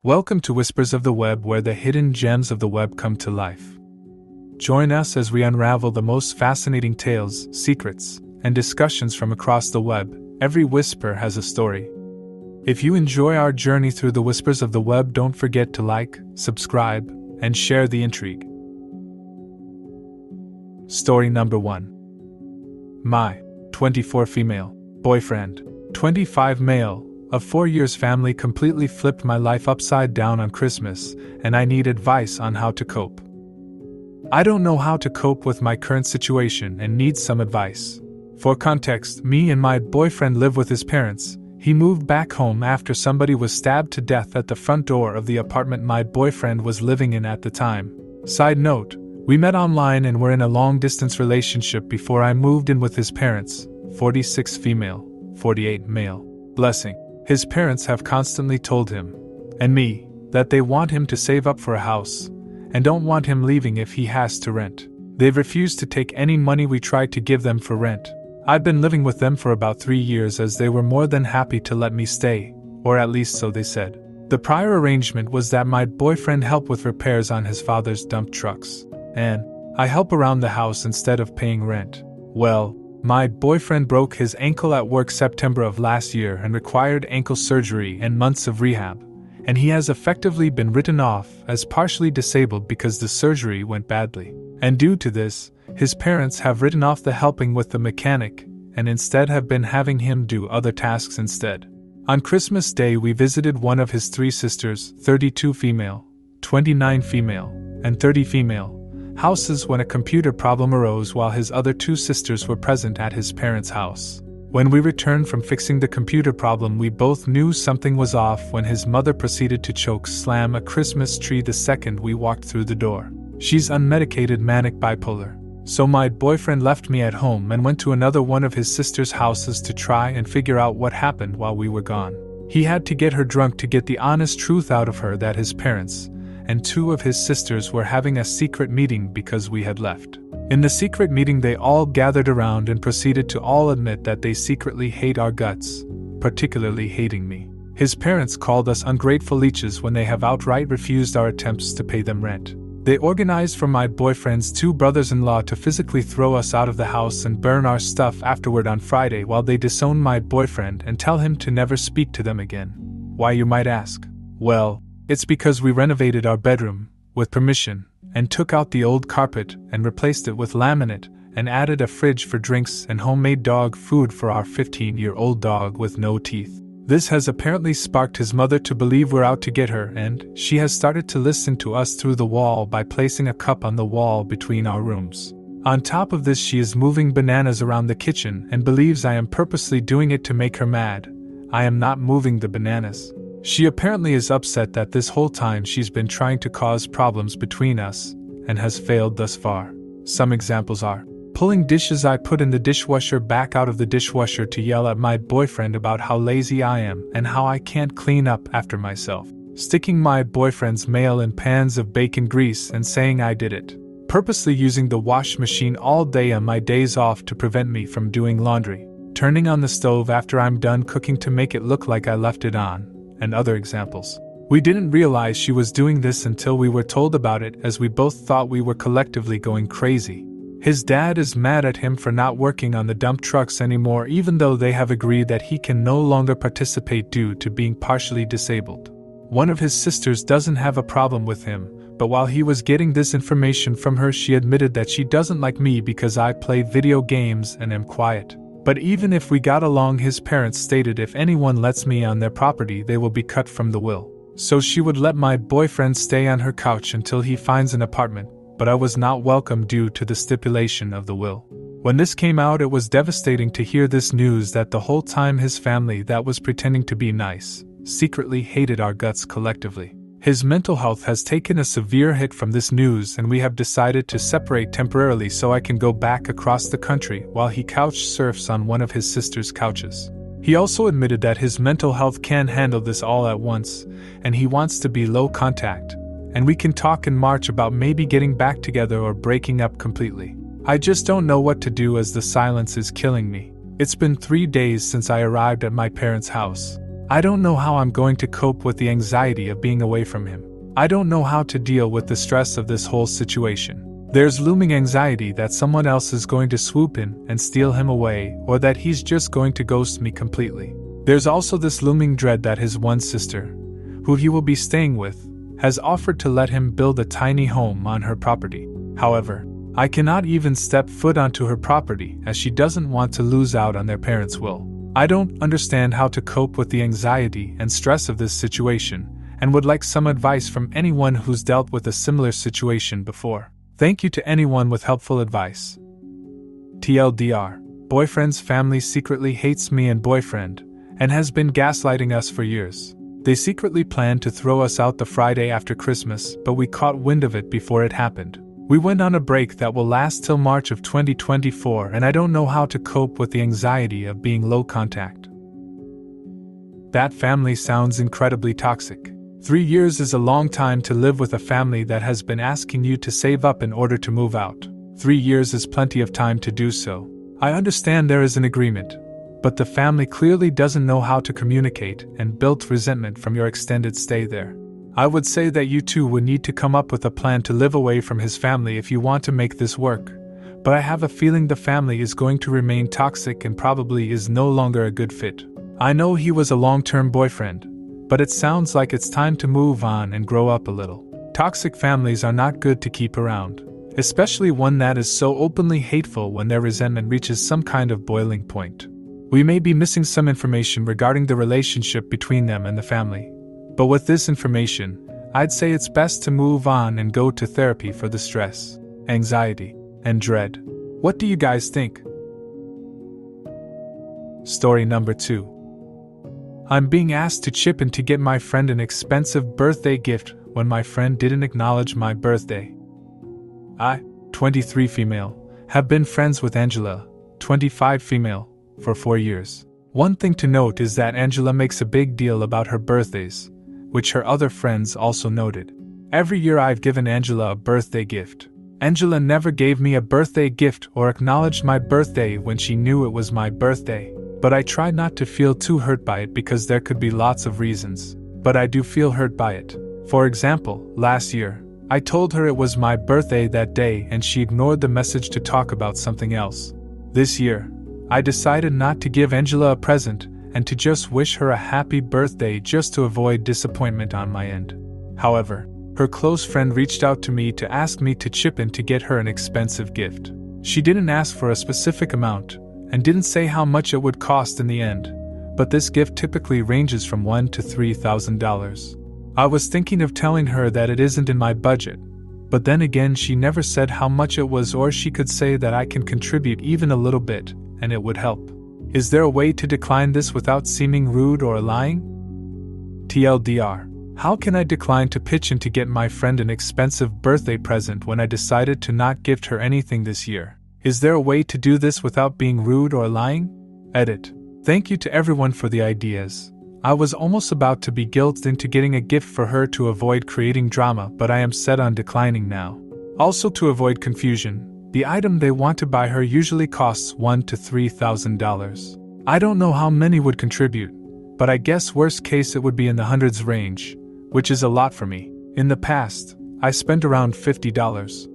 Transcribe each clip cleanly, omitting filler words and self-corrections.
Welcome to Whispers of the Web, where the hidden gems of the web come to life. Join us as we unravel the most fascinating tales, secrets, and discussions from across the web. Every whisper has a story. If you enjoy our journey through the whispers of the web, don't forget to like, subscribe, and share the intrigue. Story number 1. My 24 female boyfriend, 25 male, of 4 years family completely flipped my life upside down on Christmas, and I need advice on how to cope. I don't know how to cope with my current situation and need some advice. For context, me and my boyfriend live with his parents. He moved back home after somebody was stabbed to death at the front door of the apartment my boyfriend was living in at the time. Side note, we met online and were in a long-distance relationship before I moved in with his parents, 46 female, 48 male. Blessing. His parents have constantly told him, and me, that they want him to save up for a house, and don't want him leaving if he has to rent. They've refused to take any money we tried to give them for rent. I'd been living with them for about 3 years, as they were more than happy to let me stay, or at least so they said. The prior arrangement was that my boyfriend helped with repairs on his father's dump trucks, and I help around the house instead of paying rent. Well, my boyfriend broke his ankle at work September of last year and required ankle surgery and months of rehab, and he has effectively been written off as partially disabled because the surgery went badly. And due to this, his parents have written off the helping with the mechanic and instead have been having him do other tasks instead. On Christmas Day we visited one of his 3 sisters, 32 female, 29 female, and 30 female, houses when a computer problem arose while his other 2 sisters were present at his parents' house. When we returned from fixing the computer problem, we both knew something was off when his mother proceeded to choke slam a Christmas tree the second we walked through the door. She's unmedicated manic bipolar. So my boyfriend left me at home and went to another one of his sister's houses to try and figure out what happened while we were gone. He had to get her drunk to get the honest truth out of her that his parents and 2 of his sisters were having a secret meeting because we had left. In the secret meeting they all gathered around and proceeded to all admit that they secretly hate our guts, particularly hating me. His parents called us ungrateful leeches when they have outright refused our attempts to pay them rent. They organized for my boyfriend's 2 brothers-in-law to physically throw us out of the house and burn our stuff afterward on Friday while they disown my boyfriend and tell him to never speak to them again. Why, you might ask? Well, it's because we renovated our bedroom, with permission, and took out the old carpet and replaced it with laminate and added a fridge for drinks and homemade dog food for our 15-year-old dog with no teeth. This has apparently sparked his mother to believe we're out to get her, and she has started to listen to us through the wall by placing a cup on the wall between our rooms. On top of this, she is moving bananas around the kitchen and believes I am purposely doing it to make her mad. I am not moving the bananas. She apparently is upset that this whole time she's been trying to cause problems between us, and has failed thus far. Some examples are pulling dishes I put in the dishwasher back out of the dishwasher to yell at my boyfriend about how lazy I am and how I can't clean up after myself, sticking my boyfriend's mail in pans of bacon grease and saying I did it, purposely using the wash machine all day on my days off to prevent me from doing laundry, turning on the stove after I'm done cooking to make it look like I left it on, and other examples. We didn't realize she was doing this until we were told about it, as we both thought we were collectively going crazy. His dad is mad at him for not working on the dump trucks anymore, even though they have agreed that he can no longer participate due to being partially disabled. One of his sisters doesn't have a problem with him, but while he was getting this information from her, she admitted that she doesn't like me because I play video games and am quiet. But even if we got along, his parents stated if anyone lets me on their property they will be cut from the will. So she would let my boyfriend stay on her couch until he finds an apartment, but I was not welcome due to the stipulation of the will. When this came out, it was devastating to hear this news that the whole time his family that was pretending to be nice secretly hated our guts collectively. His mental health has taken a severe hit from this news, and we have decided to separate temporarily so I can go back across the country while he couch surfs on one of his sister's couches. He also admitted that his mental health can't handle this all at once, and he wants to be low contact, and we can talk in March about maybe getting back together or breaking up completely. I just don't know what to do, as the silence is killing me. It's been 3 days since I arrived at my parents' house. I don't know how I'm going to cope with the anxiety of being away from him. I don't know how to deal with the stress of this whole situation. There's looming anxiety that someone else is going to swoop in and steal him away, or that he's just going to ghost me completely. There's also this looming dread that his one sister, who he will be staying with, has offered to let him build a tiny home on her property. However, I cannot even step foot onto her property as she doesn't want to lose out on their parents' will. I don't understand how to cope with the anxiety and stress of this situation, and would like some advice from anyone who's dealt with a similar situation before. Thank you to anyone with helpful advice. TLDR. Boyfriend's family secretly hates me and boyfriend, and has been gaslighting us for years. They secretly planned to throw us out the Friday after Christmas, but we caught wind of it before it happened. We went on a break that will last till March of 2024, and I don't know how to cope with the anxiety of being low contact. That family sounds incredibly toxic. 3 years is a long time to live with a family that has been asking you to save up in order to move out. 3 years is plenty of time to do so. I understand there is an agreement, but the family clearly doesn't know how to communicate and built resentment from your extended stay there. I would say that you two would need to come up with a plan to live away from his family if you want to make this work, but I have a feeling the family is going to remain toxic and probably is no longer a good fit. I know he was a long-term boyfriend, but it sounds like it's time to move on and grow up a little. Toxic families are not good to keep around, especially one that is so openly hateful when their resentment reaches some kind of boiling point. We may be missing some information regarding the relationship between them and the family, but with this information, I'd say it's best to move on and go to therapy for the stress, anxiety, and dread. What do you guys think? Story number 2. I'm being asked to chip in to get my friend an expensive birthday gift when my friend didn't acknowledge my birthday. I, 23 female, have been friends with Angela, 25 female, for 4 years. One thing to note is that Angela makes a big deal about her birthdays, which her other friends also noted. Every year I've given Angela a birthday gift. Angela never gave me a birthday gift or acknowledged my birthday when she knew it was my birthday, but I try not to feel too hurt by it because there could be lots of reasons, but I do feel hurt by it. For example, last year, I told her it was my birthday that day and she ignored the message to talk about something else. This year, I decided not to give Angela a present and to just wish her a happy birthday just to avoid disappointment on my end. However, her close friend reached out to me to ask me to chip in to get her an expensive gift. She didn't ask for a specific amount and didn't say how much it would cost in the end, but this gift typically ranges from $1,000 to $3,000. I was thinking of telling her that it isn't in my budget, but then again she never said how much it was, or she could say that I can contribute even a little bit, and it would help. Is there a way to decline this without seeming rude or lying? TLDR. How can I decline to pitch in to get my friend an expensive birthday present when I decided to not gift her anything this year? Is there a way to do this without being rude or lying? Edit. Thank you to everyone for the ideas. I was almost about to be guilted into getting a gift for her to avoid creating drama, but I am set on declining now. Also, to avoid confusion, the item they want to buy her usually costs $1,000 to $3,000. I don't know how many would contribute, but I guess worst case it would be in the hundreds range, which is a lot for me. In the past, I spent around $50.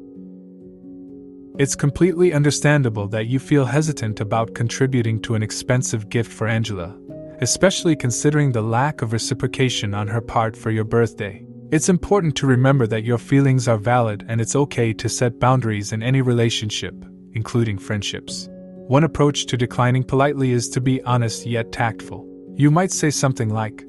It's completely understandable that you feel hesitant about contributing to an expensive gift for Angela, especially considering the lack of reciprocation on her part for your birthday. It's important to remember that your feelings are valid and it's okay to set boundaries in any relationship, including friendships. One approach to declining politely is to be honest yet tactful. You might say something like,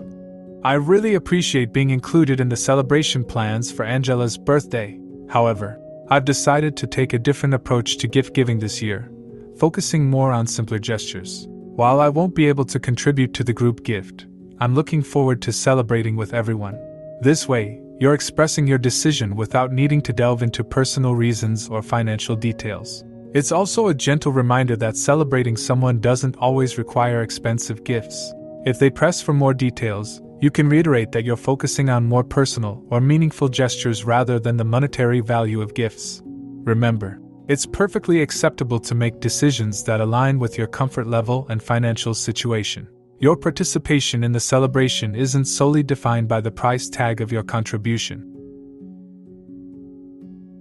"I really appreciate being included in the celebration plans for Angela's birthday. However, I've decided to take a different approach to gift giving this year, focusing more on simpler gestures. While I won't be able to contribute to the group gift, I'm looking forward to celebrating with everyone." This way, you're expressing your decision without needing to delve into personal reasons or financial details. It's also a gentle reminder that celebrating someone doesn't always require expensive gifts. If they press for more details, you can reiterate that you're focusing on more personal or meaningful gestures rather than the monetary value of gifts. Remember, it's perfectly acceptable to make decisions that align with your comfort level and financial situation. Your participation in the celebration isn't solely defined by the price tag of your contribution.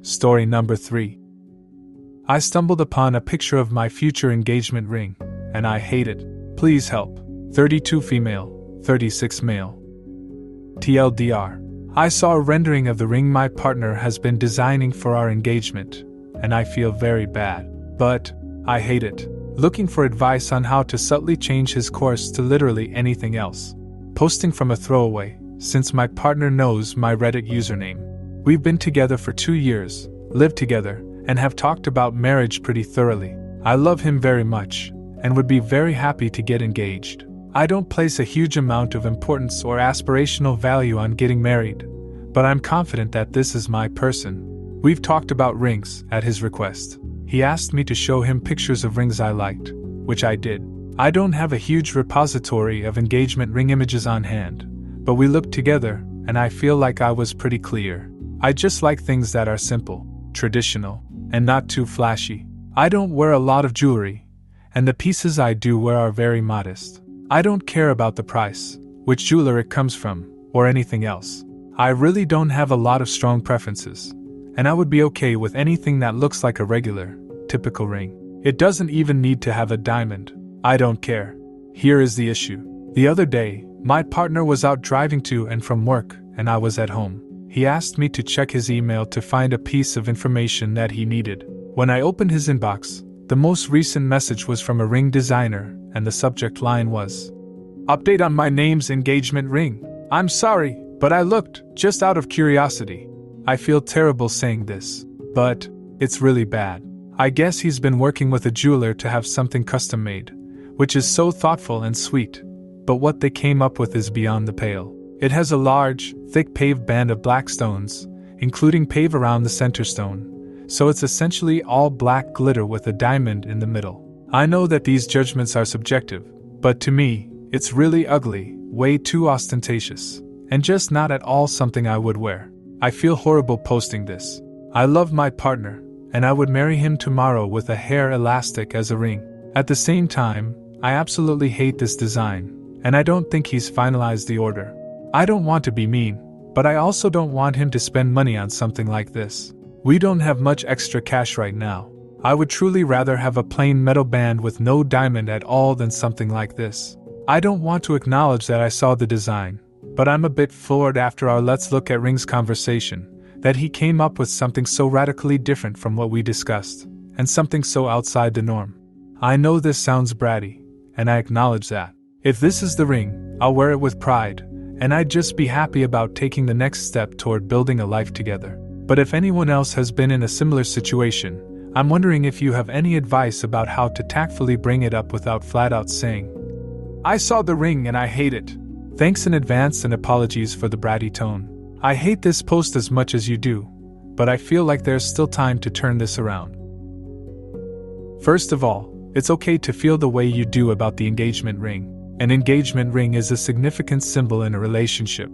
Story number 3. I stumbled upon a picture of my future engagement ring, and I hate it. Please help. 32 female, 36 male. TLDR. I saw a rendering of the ring my partner has been designing for our engagement, and I feel very bad. But I hate it. Looking for advice on how to subtly change his course to literally anything else. Posting from a throwaway, since my partner knows my Reddit username. We've been together for 2 years, lived together, and have talked about marriage pretty thoroughly. I love him very much, and would be very happy to get engaged. I don't place a huge amount of importance or aspirational value on getting married, but I'm confident that this is my person. We've talked about rings at his request. He asked me to show him pictures of rings I liked, which I did. I don't have a huge repository of engagement ring images on hand, but we looked together, and I feel like I was pretty clear. I just like things that are simple, traditional, and not too flashy. I don't wear a lot of jewelry, and the pieces I do wear are very modest. I don't care about the price, which jeweler it comes from, or anything else. I really don't have a lot of strong preferences, and I would be okay with anything that looks like a regular, typical ring. It doesn't even need to have a diamond. I don't care. Here is the issue. The other day, my partner was out driving to and from work, and I was at home. He asked me to check his email to find a piece of information that he needed. When I opened his inbox, the most recent message was from a ring designer, and the subject line was, "Update on my name's engagement ring. I'm sorry, but I looked, just out of curiosity." I feel terrible saying this, but it's really bad. I guess he's been working with a jeweler to have something custom made, which is so thoughtful and sweet, but what they came up with is beyond the pale. It has a large, thick paved band of black stones, including pave around the center stone, so it's essentially all black glitter with a diamond in the middle. I know that these judgments are subjective, but to me, it's really ugly, way too ostentatious, and just not at all something I would wear. I feel horrible posting this. I love my partner, and I would marry him tomorrow with a hair elastic as a ring. At the same time, I absolutely hate this design, and I don't think he's finalized the order. I don't want to be mean, but I also don't want him to spend money on something like this. We don't have much extra cash right now. I would truly rather have a plain metal band with no diamond at all than something like this. I don't want to acknowledge that I saw the design, but I'm a bit floored after our Let's Look at Rings conversation, that he came up with something so radically different from what we discussed, and something so outside the norm. I know this sounds bratty, and I acknowledge that. If this is the ring, I'll wear it with pride, and I'd just be happy about taking the next step toward building a life together. But if anyone else has been in a similar situation, I'm wondering if you have any advice about how to tactfully bring it up without flat out saying, "I saw the ring and I hate it." Thanks in advance and apologies for the bratty tone. I hate this post as much as you do, but I feel like there's still time to turn this around. First of all, it's okay to feel the way you do about the engagement ring. An engagement ring is a significant symbol in a relationship,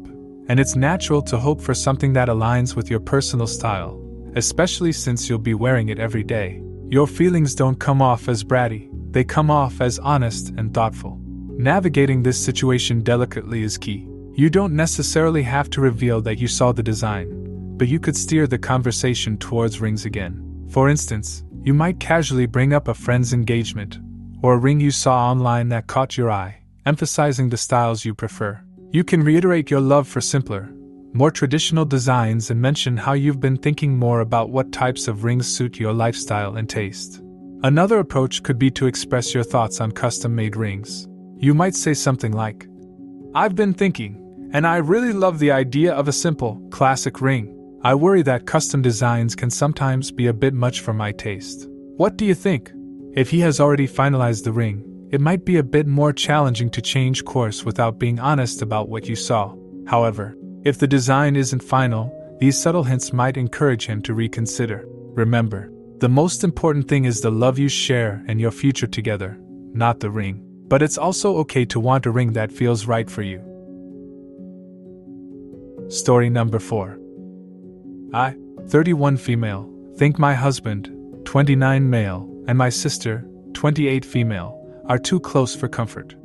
and it's natural to hope for something that aligns with your personal style, especially since you'll be wearing it every day. Your feelings don't come off as bratty, they come off as honest and thoughtful. Navigating this situation delicately is key. You don't necessarily have to reveal that you saw the design, but you could steer the conversation towards rings again. For instance, you might casually bring up a friend's engagement, or a ring you saw online that caught your eye, emphasizing the styles you prefer. You can reiterate your love for simpler, more traditional designs and mention how you've been thinking more about what types of rings suit your lifestyle and taste. Another approach could be to express your thoughts on custom-made rings. You might say something like, "I've been thinking, and I really love the idea of a simple, classic ring. I worry that custom designs can sometimes be a bit much for my taste. What do you think?" If he has already finalized the ring, it might be a bit more challenging to change course without being honest about what you saw. However, if the design isn't final, these subtle hints might encourage him to reconsider. Remember, the most important thing is the love you share and your future together, not the ring. But it's also okay to want a ring that feels right for you. Story number 4. I, 31 female, think my husband, 29 male, and my sister, 28 female, are too close for comfort.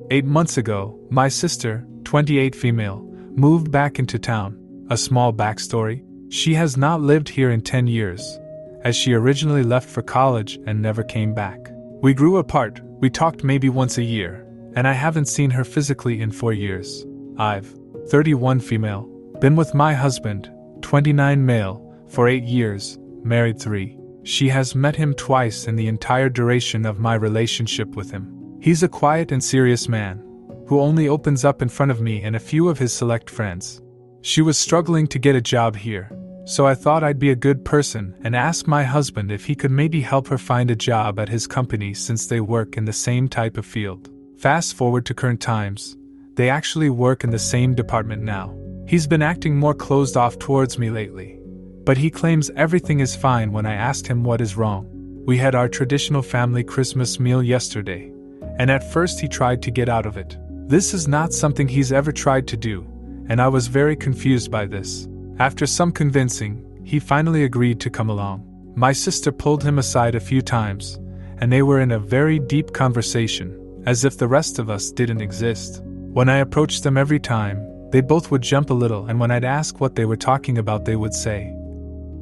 8 months ago, my sister, 28 female, moved back into town. A small backstory: she has not lived here in 10 years, as she originally left for college and never came back. We grew apart, we talked maybe once a year, and I haven't seen her physically in 4 years. I've, 31 female, been with my husband, 29 male, for 8 years, married 3. She has met him twice in the entire duration of my relationship with him. He's a quiet and serious man, who only opens up in front of me and a few of his select friends. She was struggling to get a job here, so I thought I'd be a good person and ask my husband if he could maybe help her find a job at his company since they work in the same type of field. Fast forward to current times, they actually work in the same department now. He's been acting more closed off towards me lately, but he claims everything is fine when I asked him what is wrong. We had our traditional family Christmas meal yesterday, and at first he tried to get out of it. This is not something he's ever tried to do, and I was very confused by this. After some convincing, he finally agreed to come along. My sister pulled him aside a few times, and they were in a very deep conversation, as if the rest of us didn't exist. When I approached them every time, they both would jump a little, and when I'd ask what they were talking about, they would say,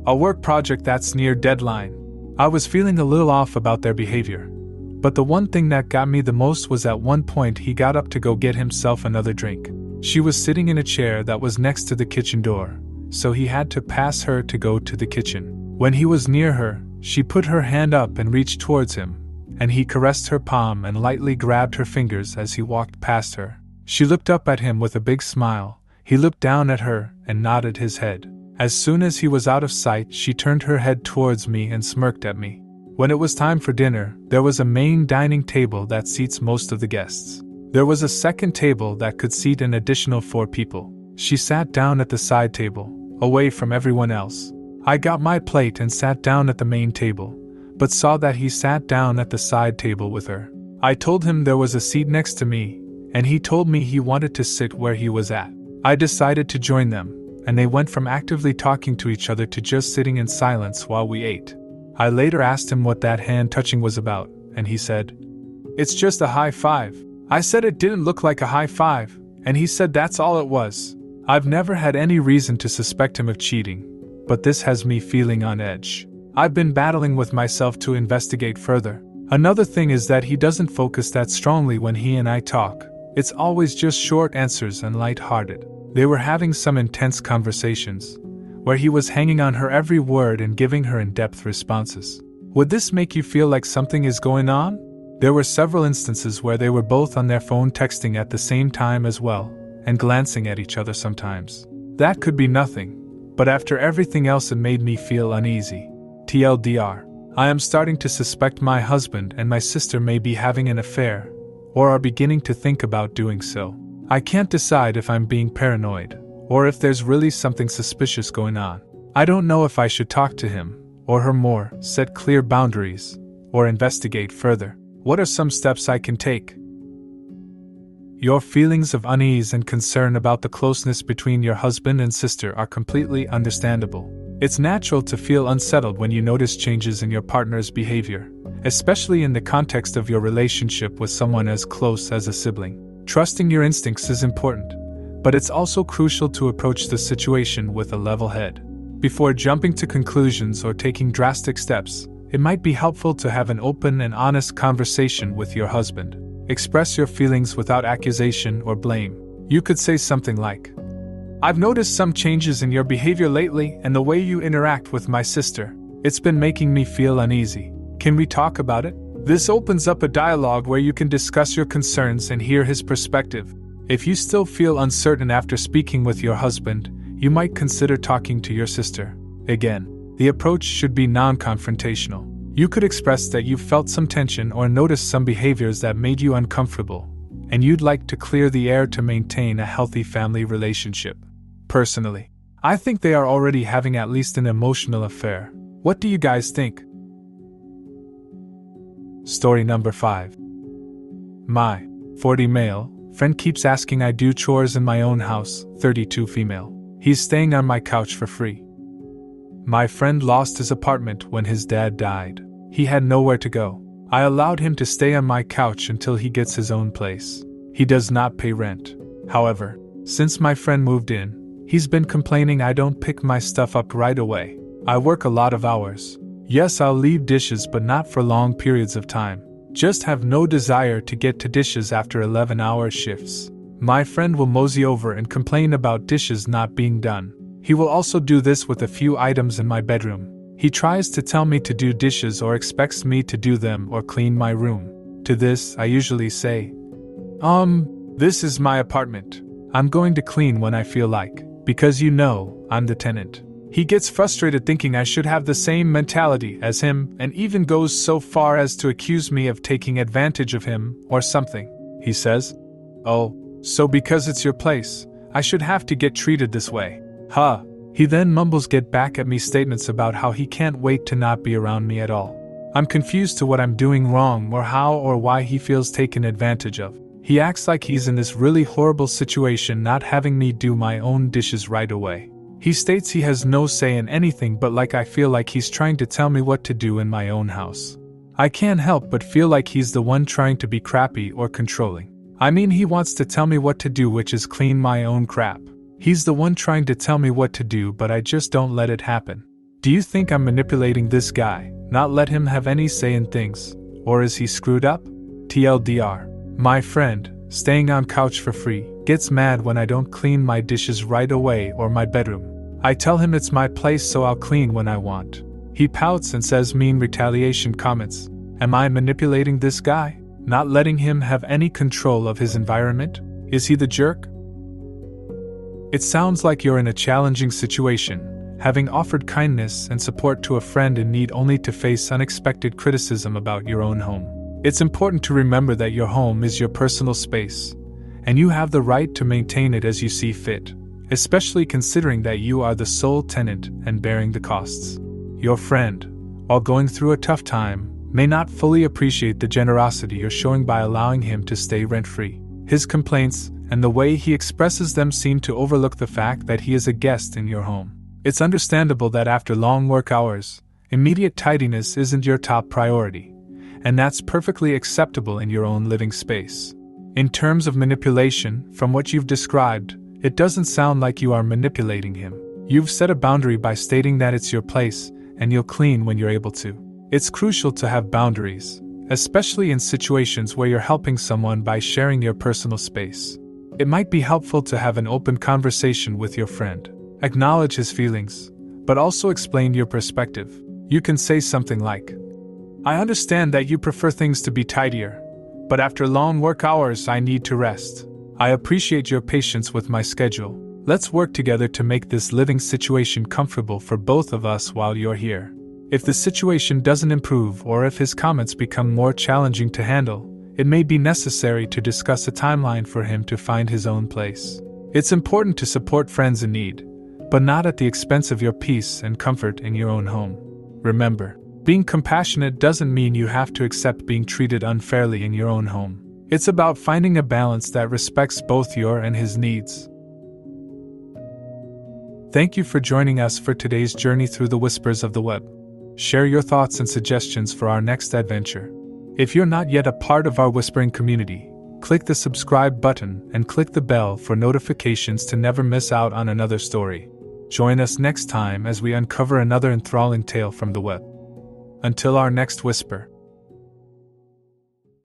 "A work project that's near deadline." I was feeling a little off about their behavior, but the one thing that got me the most was at one point he got up to go get himself another drink. She was sitting in a chair that was next to the kitchen door, so he had to pass her to go to the kitchen. When he was near her, she put her hand up and reached towards him, and he caressed her palm and lightly grabbed her fingers as he walked past her. She looked up at him with a big smile. He looked down at her and nodded his head. As soon as he was out of sight, she turned her head towards me and smirked at me. When it was time for dinner, there was a main dining table that seats most of the guests. There was a second table that could seat an additional 4 people. She sat down at the side table, away from everyone else. I got my plate and sat down at the main table, but saw that he sat down at the side table with her. I told him there was a seat next to me, and he told me he wanted to sit where he was at. I decided to join them, and they went from actively talking to each other to just sitting in silence while we ate. I later asked him what that hand touching was about, and he said, "It's just a high five." I said it didn't look like a high five, and he said that's all it was. I've never had any reason to suspect him of cheating, but this has me feeling on edge. I've been battling with myself to investigate further. Another thing is that he doesn't focus that strongly when he and I talk. It's always just short answers and light-hearted. They were having some intense conversations, where he was hanging on her every word and giving her in-depth responses. Would this make you feel like something is going on? There were several instances where they were both on their phone texting at the same time as well, and glancing at each other sometimes. That could be nothing, but after everything else it made me feel uneasy. TLDR, I am starting to suspect my husband and my sister may be having an affair, or are beginning to think about doing so. I can't decide if I'm being paranoid, or if there's really something suspicious going on. I don't know if I should talk to him, or her more, set clear boundaries, or investigate further. What are some steps I can take? Your feelings of unease and concern about the closeness between your husband and sister are completely understandable. It's natural to feel unsettled when you notice changes in your partner's behavior, especially in the context of your relationship with someone as close as a sibling. Trusting your instincts is important, but it's also crucial to approach the situation with a level head. Before jumping to conclusions or taking drastic steps, it might be helpful to have an open and honest conversation with your husband. Express your feelings without accusation or blame. You could say something like, "I've noticed some changes in your behavior lately and the way you interact with my sister. It's been making me feel uneasy. Can we talk about it?" This opens up a dialogue where you can discuss your concerns and hear his perspective. If you still feel uncertain after speaking with your husband, you might consider talking to your sister. Again, the approach should be non-confrontational. You could express that you felt some tension or noticed some behaviors that made you uncomfortable, and you'd like to clear the air to maintain a healthy family relationship. Personally, I think they are already having at least an emotional affair. What do you guys think? Story number 5. My 40 male friend keeps asking I do chores in my own house, 32 female. He's staying on my couch for free. My friend lost his apartment when his dad died. He had nowhere to go. I allowed him to stay on my couch until he gets his own place. He does not pay rent. However, since my friend moved in, he's been complaining I don't pick my stuff up right away. I work a lot of hours. Yes, I'll leave dishes, but not for long periods of time. Just have no desire to get to dishes after 11-hour shifts. My friend will mosey over and complain about dishes not being done. He will also do this with a few items in my bedroom. He tries to tell me to do dishes or expects me to do them or clean my room. To this, I usually say, this is my apartment. I'm going to clean when I feel like, because I'm the tenant. He gets frustrated thinking I should have the same mentality as him and even goes so far as to accuse me of taking advantage of him or something. He says, "Oh, so because it's your place, I should have to get treated this way. Huh." He then mumbles get back at me statements about how he can't wait to not be around me at all. I'm confused to what I'm doing wrong or how or why he feels taken advantage of. He acts like he's in this really horrible situation not having me do my own dishes right away. He states he has no say in anything, but I feel like he's trying to tell me what to do in my own house. I can't help but feel like he's the one trying to be crappy or controlling. I mean, he wants to tell me what to do, which is clean my own crap. He's the one trying to tell me what to do, but I just don't let it happen. Do you think I'm manipulating this guy, not let him have any say in things, or is he screwed up? TLDR. My friend, staying on couch for free, gets mad when I don't clean my dishes right away or my bedroom. I tell him it's my place, so I'll clean when I want. He pouts and says mean retaliation comments. Am I manipulating this guy? Not letting him have any control of his environment? Is he the jerk? It sounds like you're in a challenging situation, having offered kindness and support to a friend in need only to face unexpected criticism about your own home. It's important to remember that your home is your personal space, and you have the right to maintain it as you see fit, especially considering that you are the sole tenant and bearing the costs. Your friend, while going through a tough time, may not fully appreciate the generosity you're showing by allowing him to stay rent-free. His complaints and the way he expresses them seem to overlook the fact that he is a guest in your home. It's understandable that after long work hours, immediate tidiness isn't your top priority, and that's perfectly acceptable in your own living space. In terms of manipulation, from what you've described, it doesn't sound like you are manipulating him. You've set a boundary by stating that it's your place, and you'll clean when you're able to. It's crucial to have boundaries, especially in situations where you're helping someone by sharing your personal space. It might be helpful to have an open conversation with your friend. Acknowledge his feelings, but also explain your perspective. You can say something like, "I understand that you prefer things to be tidier, but after long work hours I need to rest. I appreciate your patience with my schedule. Let's work together to make this living situation comfortable for both of us while you're here." If the situation doesn't improve or if his comments become more challenging to handle, it may be necessary to discuss a timeline for him to find his own place. It's important to support friends in need, but not at the expense of your peace and comfort in your own home. Remember, being compassionate doesn't mean you have to accept being treated unfairly in your own home. It's about finding a balance that respects both your and his needs. Thank you for joining us for today's journey through the whispers of the web. Share your thoughts and suggestions for our next adventure. If you're not yet a part of our whispering community, click the subscribe button and click the bell for notifications to never miss out on another story. Join us next time as we uncover another enthralling tale from the web. Until our next whisper.